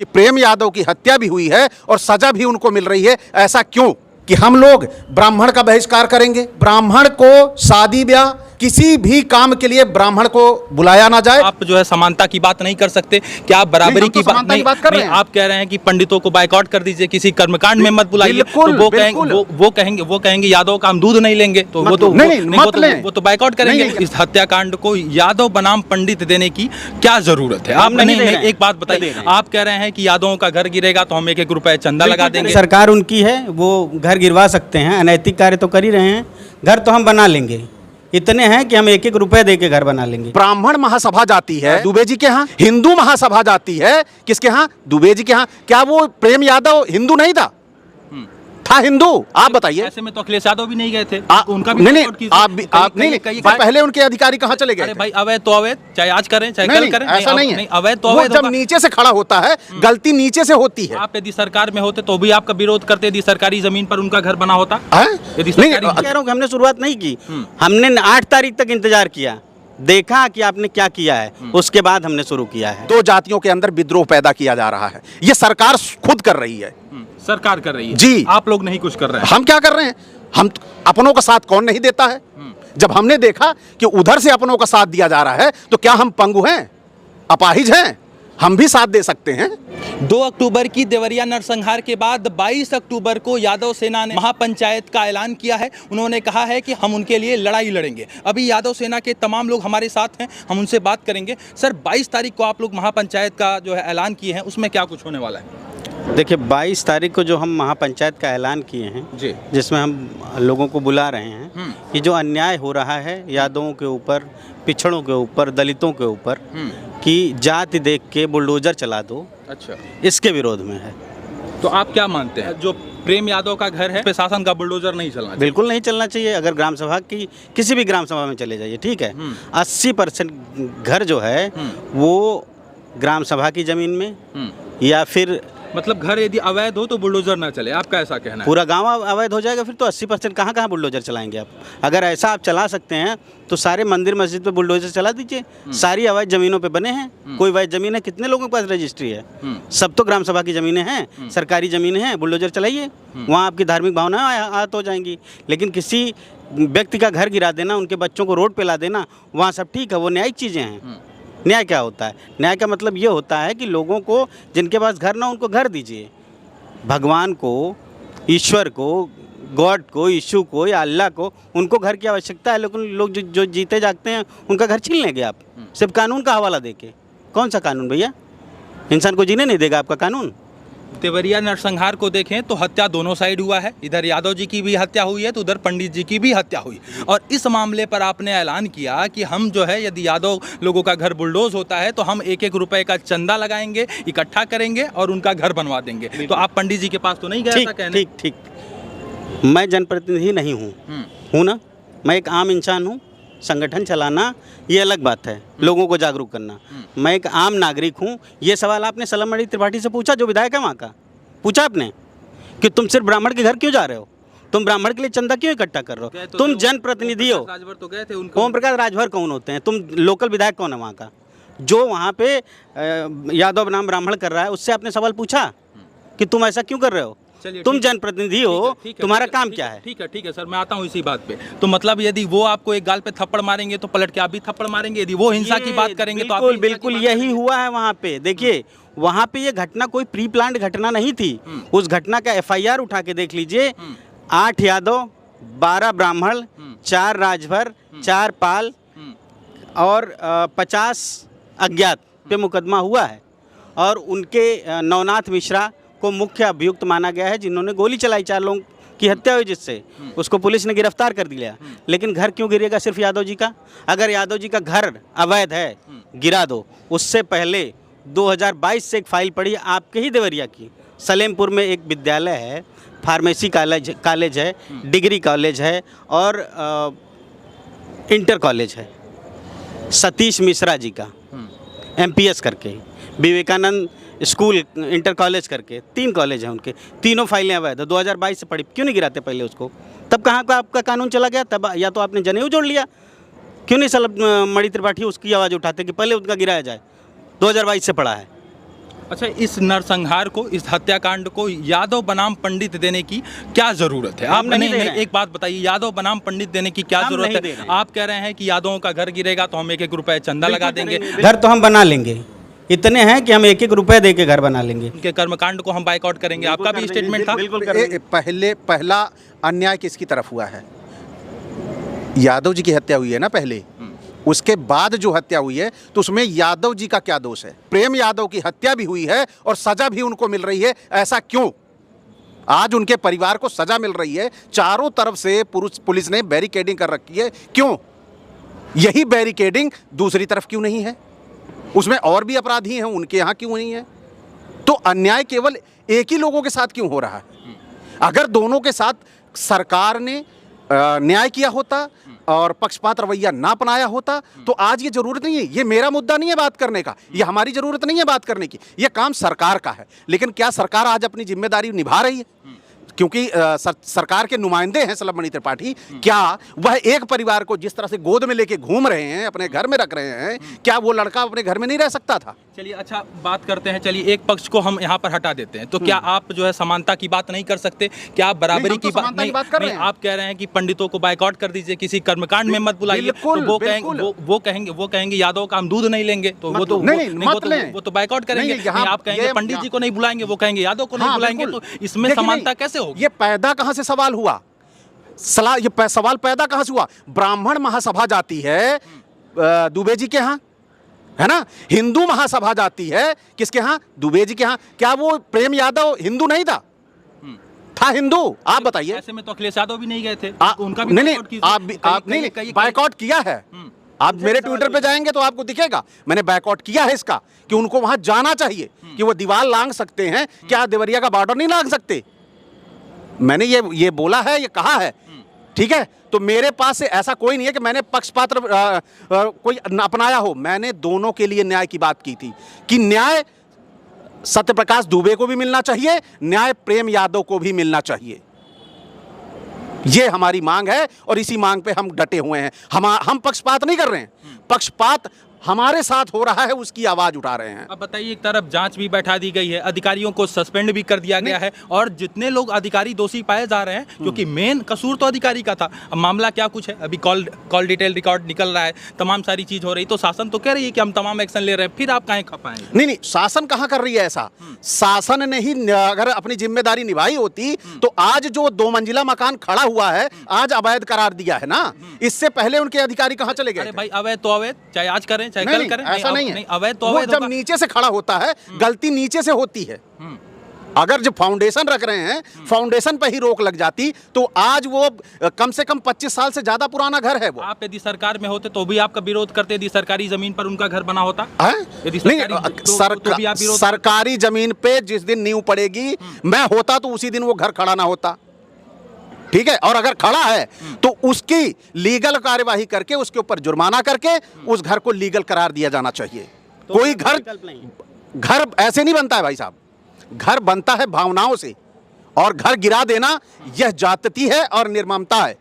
कि प्रेम यादव की हत्या भी हुई है और सजा भी उनको मिल रही है। ऐसा क्यों कि हम लोग ब्राह्मण का बहिष्कार करेंगे? ब्राह्मण को शादी ब्याह किसी भी काम के लिए ब्राह्मण को बुलाया ना जाए। आप जो है समानता की बात नहीं कर सकते, क्या आप बराबरी की बात नहीं कर रहे हैं? आप कह रहे हैं कि पंडितों को बाइकआउट कर दीजिए, किसी कर्मकांड में मत बुलाइए। तो वो कहेंगे यादव का हम दूध नहीं लेंगे, तो वो तो बाइकआउट करेंगे। इस हत्याकांड को यादव बनाम पंडित देने की क्या जरूरत है? आप नहीं, एक बात बताइए, आप कह रहे हैं कि यादवों का घर गिरेगा तो हम 1-1 रुपए चंदा लगा देंगे। सरकार उनकी है, वो घर गिरवा सकते हैं, अनैतिक कार्य तो कर ही रहे हैं। घर तो हम बना लेंगे, इतने हैं कि हम 1-1 रुपए दे के घर बना लेंगे। ब्राह्मण महासभा जाती है दुबे जी के यहाँ, हिंदू महासभा जाती है किसके यहाँ? दुबे जी के यहाँ। क्या वो प्रेम यादव हिंदू नहीं था? था हिंदू। आप बताइए। ऐसे में तो अखिलेश यादव भी नहीं गए थे, उनका भी नहीं, आप नहीं, पहले उनके अधिकारी कहाँ चले गए? अरे भाई अवैध तो अवैध, चाहे आज करें चाहे कल करें, ऐसा नहीं है। अवैध तो अवैध। जब नीचे से खड़ा होता है, गलती नीचे से होती है। आप यदि सरकार में होते तो भी आपका विरोध करते यदि सरकारी जमीन पर उनका घर बना होता? यदि कह रहा हूँ कि हमने शुरुआत नहीं की, हमने 8 तारीख तक इंतजार किया, देखा कि आपने क्या किया है, उसके बाद हमने शुरू किया है। 2 जातियों के अंदर विद्रोह पैदा किया जा रहा है, ये सरकार खुद कर रही है। सरकार कर रही है जी, आप लोग नहीं कुछ कर रहे हैं। हम क्या कर रहे हैं? हम अपनों का साथ कौन नहीं देता है? जब हमने देखा कि उधर से अपनों का साथ दिया जा रहा है, तो क्या हम पंगु हैं, अपाहिज हैं? हम भी साथ दे सकते हैं। 2 अक्टूबर की देवरिया नरसंहार के बाद 22 अक्टूबर को यादव सेना ने महापंचायत का ऐलान किया है। उन्होंने कहा है कि हम उनके लिए लड़ाई लड़ेंगे। अभी यादव सेना के तमाम लोग हमारे साथ हैं, हम उनसे बात करेंगे। सर, 22 तारीख को आप लोग महापंचायत का जो है ऐलान किए हैं, उसमें क्या कुछ होने वाला है? देखिए, 22 तारीख को जो हम महापंचायत का ऐलान किए हैं जी, जिसमें हम लोगों को बुला रहे हैं कि जो अन्याय हो रहा है यादवों के ऊपर, पिछड़ों के ऊपर, दलितों के ऊपर, कि जाति देख के बुलडोजर चला दो, अच्छा, इसके विरोध में है। तो आप क्या मानते हैं, जो प्रेम यादव का घर है, प्रशासन का बुलडोजर नहीं चलना चाहिए? बिल्कुल नहीं चलना चाहिए। अगर ग्राम सभा की किसी भी ग्राम सभा में चले जाइए, ठीक है, 80% घर जो है वो ग्राम सभा की जमीन में, या फिर मतलब घर यदि अवैध हो तो बुलडोजर ना चले, आपका ऐसा कहना है? पूरा गांव अवैध हो जाएगा, फिर तो 80% कहाँ बुलडोजर चलाएंगे आप? अगर ऐसा आप चला सकते हैं तो सारे मंदिर मस्जिद पे बुलडोजर चला दीजिए। सारी अवैध जमीनों पे बने हैं, कोई अवैध जमीन है? कितने लोगों के पास रजिस्ट्री है? सब तो ग्राम सभा की जमीनें हैं, सरकारी जमीनें हैं, बुलडोजर चलाइए, वहाँ आपकी धार्मिक भावनाएं आहत हो जाएंगी। लेकिन किसी व्यक्ति का घर गिरा देना, उनके बच्चों को रोड पे ला देना, वहाँ सब ठीक है, वो न्यायिक चीज़ें हैं। न्याय क्या होता है? न्याय का मतलब ये होता है कि लोगों को, जिनके पास घर ना, उनको घर दीजिए। भगवान को, ईश्वर को, गॉड को, यीशु को या अल्लाह को, उनको घर की आवश्यकता है, लेकिन लोग जो जीते जागते हैं उनका घर छीन लेंगे आप, सिर्फ कानून का हवाला देके। कौन सा कानून भैया? इंसान को जीने नहीं देगा आपका कानून। देवरिया नरसंहार को देखें तो हत्या दोनों साइड हुआ है, इधर यादव जी की भी हत्या हुई है तो उधर पंडित जी की भी हत्या हुई। और इस मामले पर आपने ऐलान किया कि हम जो है, यदि यादव लोगों का घर बुलडोज होता है तो हम 1-1 रुपए का चंदा लगाएंगे, इकट्ठा करेंगे और उनका घर बनवा देंगे। तो आप पंडित जी के पास तो नहीं गए? ठीक, मैं जनप्रतिनिधि नहीं हूँ ना, मैं एक आम इंसान हूँ। संगठन चलाना ये अलग बात है, लोगों को जागरूक करना। मैं एक आम नागरिक हूँ। ये सवाल आपने सलम त्रिपाठी से पूछा, जो विधायक है वहाँ का? पूछा आपने कि तुम सिर्फ ब्राह्मण के घर क्यों जा रहे हो? तुम ब्राह्मण के लिए चंदा क्यों इकट्ठा कर रहे हो? तुम जनप्रतिनिधि हो। ओम प्रकाश राजभर कौन होते हैं? तुम लोकल विधायक कौन है वहाँ का? जो वहाँ पे यादव बनाम ब्राह्मण कर रहा है, उससे आपने सवाल पूछा कि तुम ऐसा क्यों कर रहे हो? तुम जनप्रतिनिधि हो, तुम्हारा काम क्या है? ठीक है सर, मैं आता हूँ इसी बात पे। तो मतलब यदि वो आपको एक गाल पे थप्पड़ मारेंगे तो पलट के आप भी थप्पड़ मारेंगे, यदि वो हिंसा की बात करेंगे तो आप बिल्कुल यही हुआ है वहाँ पे। देखिए, वहाँ पे ये घटना कोई प्री प्लान्ड घटना नहीं थी। उस घटना का FIR उठा के देख लीजिए। 8 यादव, 12 ब्राह्मण, 4 राजभर, 4 पाल और 50 अज्ञात पे मुकदमा हुआ है। और उनके नवनाथ मिश्रा को मुख्य अभियुक्त माना गया है, जिन्होंने गोली चलाई, 4 लोगों की हत्या हुई, जिससे उसको पुलिस ने गिरफ्तार कर दिया। लेकिन घर क्यों गिरेगा सिर्फ यादव जी का? अगर यादव जी का घर अवैध है, गिरा दो। उससे पहले 2022 से एक फाइल पड़ी आपके ही देवरिया की, सलेमपुर में एक विद्यालय है, फार्मेसी कॉलेज है, डिग्री कॉलेज है और इंटर कॉलेज है, सतीश मिश्रा जी का, MPS करके, विवेकानंद स्कूल इंटर कॉलेज करके, 3 कॉलेज हैं उनके, तीनों फाइलें अवैध है। 2022 से पड़ी, क्यों नहीं गिराते पहले उसको? तब कहाँ का आपका कानून चला गया? तब या तो आपने जनेऊ जोड़ लिया, क्यों नहीं मणि त्रिपाठी उसकी आवाज़ उठाते कि पहले उनका गिराया जाए? 2022 से पड़ा है। अच्छा, इस नरसंहार को, इस हत्याकांड को यादव बनाम पंडित देने की क्या जरूरत है? आप नहीं, एक बात बताइए, यादव बनाम पंडित देने की क्या जरूरत है? आप कह रहे हैं कि यादवों का घर गिरेगा तो हम 1-1 रुपए चंदा लगा देंगे। घर तो हम बना लेंगे, इतने हैं कि हम 1-1 रुपए दे के घर बना लेंगे। उनके कर्मकांड को हम बाइकआउट करेंगे, आपका भी स्टेटमेंट था। पहला अन्याय किसकी तरफ हुआ है? यादव जी की हत्या हुई है ना पहले, उसके बाद जो हत्या हुई है तो उसमें यादव जी का क्या दोष है? प्रेम यादव की हत्या भी हुई है और सजा भी उनको मिल रही है, ऐसा क्यों? आज उनके परिवार को सजा मिल रही है, चारों तरफ से पुलिस ने बैरिकेडिंग कर रखी है, क्यों? यही बैरिकेडिंग दूसरी तरफ क्यों नहीं है? उसमें और भी अपराधी हैं, उनके यहाँ क्यों नहीं है? तो अन्याय केवल एक ही लोगों के साथ क्यों हो रहा है? अगर दोनों के साथ सरकार ने न्याय किया होता और पक्षपात रवैया ना अपनाया होता तो आज ये जरूरत नहीं है। ये मेरा मुद्दा नहीं है बात करने का, ये हमारी जरूरत नहीं है बात करने की, ये काम सरकार का है। लेकिन क्या सरकार आज अपनी जिम्मेदारी निभा रही है? क्योंकि सरकार के नुमाइंदे हैं सलभ मणि त्रिपाठी, क्या वह एक परिवार को जिस तरह से गोद में लेके घूम रहे हैं, अपने घर में रख रहे हैं, क्या वो लड़का अपने घर में नहीं रह सकता था? चलिए, अच्छा बात करते हैं, चलिए एक पक्ष को हम यहाँ पर हटा देते हैं, तो क्या आप जो है समानता की बात नहीं कर सकते? क्या आप बराबरी की बात नहीं कर रहे हैं? आप कह रहे हैं कि पंडितों को बाइकआउट कर दीजिए, किसी कर्मकांड में मत बुलाइए, तो वो कहेंगे यादव का हम दूध नहीं लेंगे, तो वो तो बाइकआउट करेंगे। आप कहेंगे पंडित जी को नहीं बुलाएंगे, वो कहेंगे यादव को नहीं बुलाएंगे, तो इसमें समानता कैसे होगी? ये पैदा कहां से सवाल हुआ? ये सवाल पैदा कहां से हुआ? ब्राह्मण महासभा जाती है दुबे जी के यहाँ, है ना? हिंदू महासभा जाती है किसके यहाँ? दुबे जी के यहाँ। क्या वो प्रेम यादव हिंदू नहीं था? था हिंदू। आप बताइए। ऐसे में तो अखिलेश यादव भी नहीं गए थे, उनका भी नहीं, आप नहीं बाइकआउट किया है। आप मेरे ट्विटर पे जाएंगे तो आपको दिखेगा, मैंने बाइकआउट किया है इसका, कि उनको वहां जाना चाहिए, कि वो दीवार लांघ सकते हैं, क्या देवरिया का बॉर्डर नहीं लांघ सकते? मैंने ये बोला है, ये कहा है, ठीक है? तो मेरे पास से ऐसा कोई नहीं है कि मैंने पक्षपात कोई अपनाया हो। मैंने दोनों के लिए न्याय की बात की थी, कि न्याय सत्यप्रकाश दुबे को भी मिलना चाहिए, न्याय प्रेम यादव को भी मिलना चाहिए। ये हमारी मांग है और इसी मांग पे हम डटे हुए हैं। हम पक्षपात नहीं कर रहे हैं, पक्षपात हमारे साथ हो रहा है, उसकी आवाज उठा रहे हैं। अब बताइए, एक तरफ जांच भी बैठा दी गई है, अधिकारियों को सस्पेंड भी कर दिया गया है, और जितने लोग अधिकारी दोषी पाए जा रहे हैं, क्योंकि मेन कसूर तो अधिकारी का था। अब मामला क्या कुछ है, अभी कॉल डिटेल रिकॉर्ड निकल रहा है, तमाम सारी चीज हो रही, तो शासन तो कह रही है कि हम तमाम एक्शन ले रहे हैं, फिर आप काहे खपाएं? नहीं, शासन कहाँ कर रही है ऐसा? शासन ने ही अगर अपनी जिम्मेदारी निभाई होती तो आज जो 2 मंजिला मकान खड़ा हुआ है, आज अवैध करार दिया है ना, इससे पहले उनके अधिकारी कहाँ चले गए? अरे भाई, अवैध तो अवैध, चाहे आज करें चाहे कल करें, ऐसा नहीं है। अवैध तो अवैध जब नीचे से खड़ा होता है, गलती नीचे से होती है। अगर जो फाउंडेशन रख रहे हैं, फाउंडेशन पे ही रोक लग जाती तो आज वो कम से कम 25 साल से ज्यादा पुराना घर है वो। आप यदि सरकार में होते तो भी आपका विरोध करते, यदि सरकारी जमीन पर उनका घर बना होता? सरकारी जमीन पे जिस दिन नींव पड़ेगी, मैं होता तो उसी दिन वो घर खड़ा ना होता, ठीक है? और अगर खड़ा है तो उसकी लीगल कार्यवाही करके, उसके ऊपर जुर्माना करके उस घर को लीगल करार दिया जाना चाहिए। तो कोई घर ऐसे नहीं बनता है भाई साहब, घर बनता है भावनाओं से, और घर गिरा देना यह जाति है और निर्ममता है।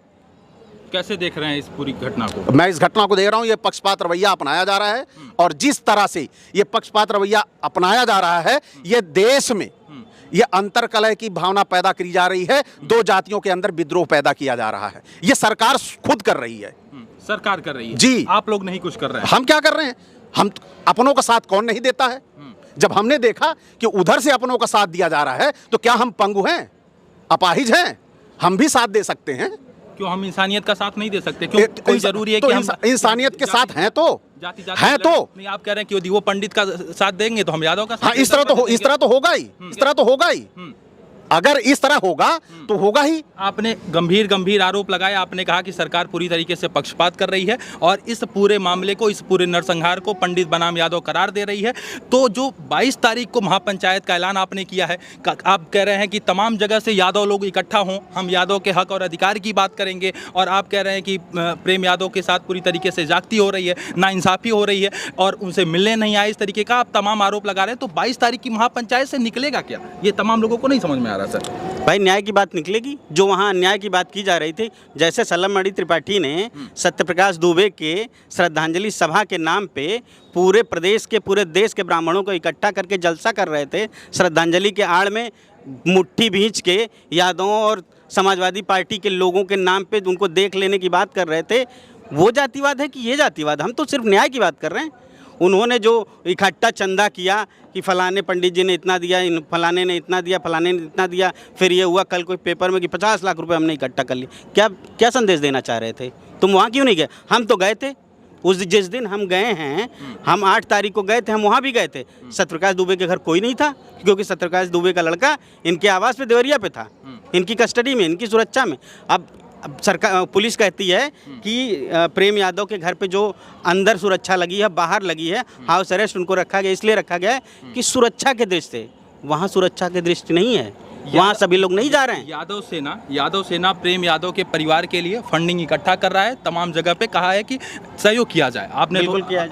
कैसे देख रहे हैं इस पूरी घटना को? मैं इस घटना को देख रहा हूं, यह पक्षपात रवैया अपनाया जा रहा है, और जिस तरह से यह पक्षपात रवैया अपनाया जा रहा है, यह देश में यह अंतरकलह की भावना पैदा की जा रही है, 2 जातियों के अंदर विद्रोह पैदा किया जा रहा है। यह सरकार खुद कर रही है। सरकार कर रही है जी, आप लोग नहीं कुछ कर रहे हैं। हम क्या कर रहे हैं? हम अपनों का साथ कौन नहीं देता है? जब हमने देखा कि उधर से अपनों का साथ दिया जा रहा है, तो क्या हम पंगु हैं, अपाहिज हैं? हम भी साथ दे सकते हैं। क्यों हम इंसानियत का साथ नहीं दे सकते? क्यों कोई जरूरी है कि हम इंसानियत के साथ हैं? तो जाति है तो नहीं, आप कह रहे हैं कि यदि वो पंडित का साथ देंगे तो हम यादव का साथ। हाँ, इस तरह तो होगा ही। अगर इस तरह होगा तो होगा ही। आपने गंभीर आरोप लगाए, आपने कहा कि सरकार पूरी तरीके से पक्षपात कर रही है और इस पूरे मामले को, इस पूरे नरसंहार को पंडित बनाम यादव करार दे रही है। तो जो 22 तारीख को महापंचायत का ऐलान आपने किया है, आप कह रहे हैं कि तमाम जगह से यादव लोग इकट्ठा हों, हम यादव के हक और अधिकार की बात करेंगे, और आप कह रहे हैं कि प्रेम यादव के साथ पूरी तरीके से जागती हो रही है, नाइंसाफ़ी हो रही है और उनसे मिलने नहीं आए, इस तरीके का आप तमाम आरोप लगा रहे हैं। तो 22 तारीख की महापंचायत से निकलेगा क्या, ये तमाम लोगों को नहीं समझ में आ रहा। रहा सर? भाई न्याय की बात निकलेगी। जो वहाँ अन्याय की बात की जा रही थी, जैसे सलमणि त्रिपाठी ने सत्यप्रकाश दुबे के श्रद्धांजलि सभा के नाम पे पूरे प्रदेश के, पूरे देश के ब्राह्मणों को इकट्ठा करके जलसा कर रहे थे, श्रद्धांजलि के आड़ में मुट्ठी भींच के यादवों और समाजवादी पार्टी के लोगों के नाम पे उनको देख लेने की बात कर रहे थे। वो जातिवाद है कि ये जातिवाद? हम तो सिर्फ न्याय की बात कर रहे हैं। उन्होंने जो इकट्ठा चंदा किया कि फलाने पंडित जी ने इतना दिया, फलाने ने इतना दिया, फलाने ने इतना दिया, फिर ये हुआ कल कोई पेपर में कि 50 लाख रुपए हमने इकट्ठा कर लिए। क्या संदेश देना चाह रहे थे? तुम वहाँ क्यों नहीं गए? हम तो गए थे। जिस दिन हम गए हैं, हम 8 तारीख को गए थे, हम वहाँ भी गए थे। सत्यप्रकाश दुबे के घर कोई नहीं था, क्योंकि सत्यप्रकाश दुबे का लड़का इनके आवास पे देवरिया पे था, इनकी कस्टडी में, इनकी सुरक्षा में। अब सरकार, पुलिस कहती है कि प्रेम यादव के घर पे जो अंदर सुरक्षा लगी है, बाहर लगी है, हाउस अरेस्ट उनको रखा गया, इसलिए रखा गया है कि सुरक्षा के दृष्टि से। वहाँ सुरक्षा के दृष्टि नहीं है, वहाँ सभी लोग नहीं जा रहे हैं। यादव सेना प्रेम यादव के परिवार के लिए फंडिंग इकट्ठा कर रहा है, तमाम जगह पे कहा है कि सहयोग किया जाए।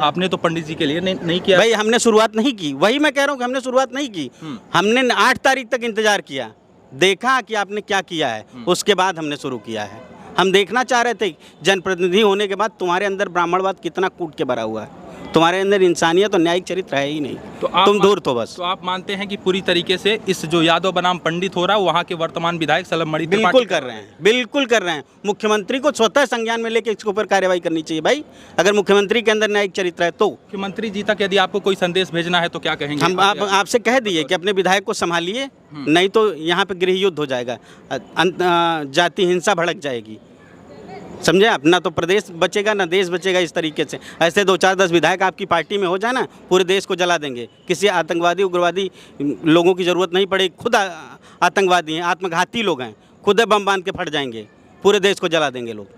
आपने तो पंडित जी के लिए नहीं किया। भाई हमने शुरुआत नहीं की, वही मैं कह रहा हूँ कि हमने शुरुआत नहीं की। हमने 8 तारीख तक इंतजार किया, देखा कि आपने क्या किया है, उसके बाद हमने शुरू किया है। हम देखना चाह रहे थे जनप्रतिनिधि होने के बाद तुम्हारे अंदर ब्राह्मणवाद कितना कूट के भरा हुआ है, तुम्हारे अंदर इंसानियत और न्यायिक चरित्र है ही नहीं, तो तुम दूर तो बस। तो आप मानते हैं कि पूरी तरीके से इस जो यादव बनाम पंडित हो रहा है, वहाँ के वर्तमान विधायक सलमणि बिल्कुल कर रहे हैं, बिल्कुल कर रहे हैं। मुख्यमंत्री को स्वतः संज्ञान में लेकर इसके ऊपर कार्रवाई करनी चाहिए भाई, अगर मुख्यमंत्री के अंदर न्यायिक चरित्र है तो। मुख्यमंत्री जी तक यदि आपको कोई संदेश भेजना है तो क्या कहेंगे? हम आपसे कह दिए कि अपने विधायक को संभालिए, नहीं तो यहाँ पे गृह युद्ध हो जाएगा, जाति हिंसा भड़क जाएगी, समझे आप? ना तो प्रदेश बचेगा ना देश बचेगा। इस तरीके से ऐसे 2-4-10 विधायक आपकी पार्टी में हो जाए ना, पूरे देश को जला देंगे। किसी आतंकवादी उग्रवादी लोगों की ज़रूरत नहीं पड़ेगी, खुद आतंकवादी हैं, आत्मघाती लोग हैं, खुद बम बांध के फट जाएंगे, पूरे देश को जला देंगे लोग।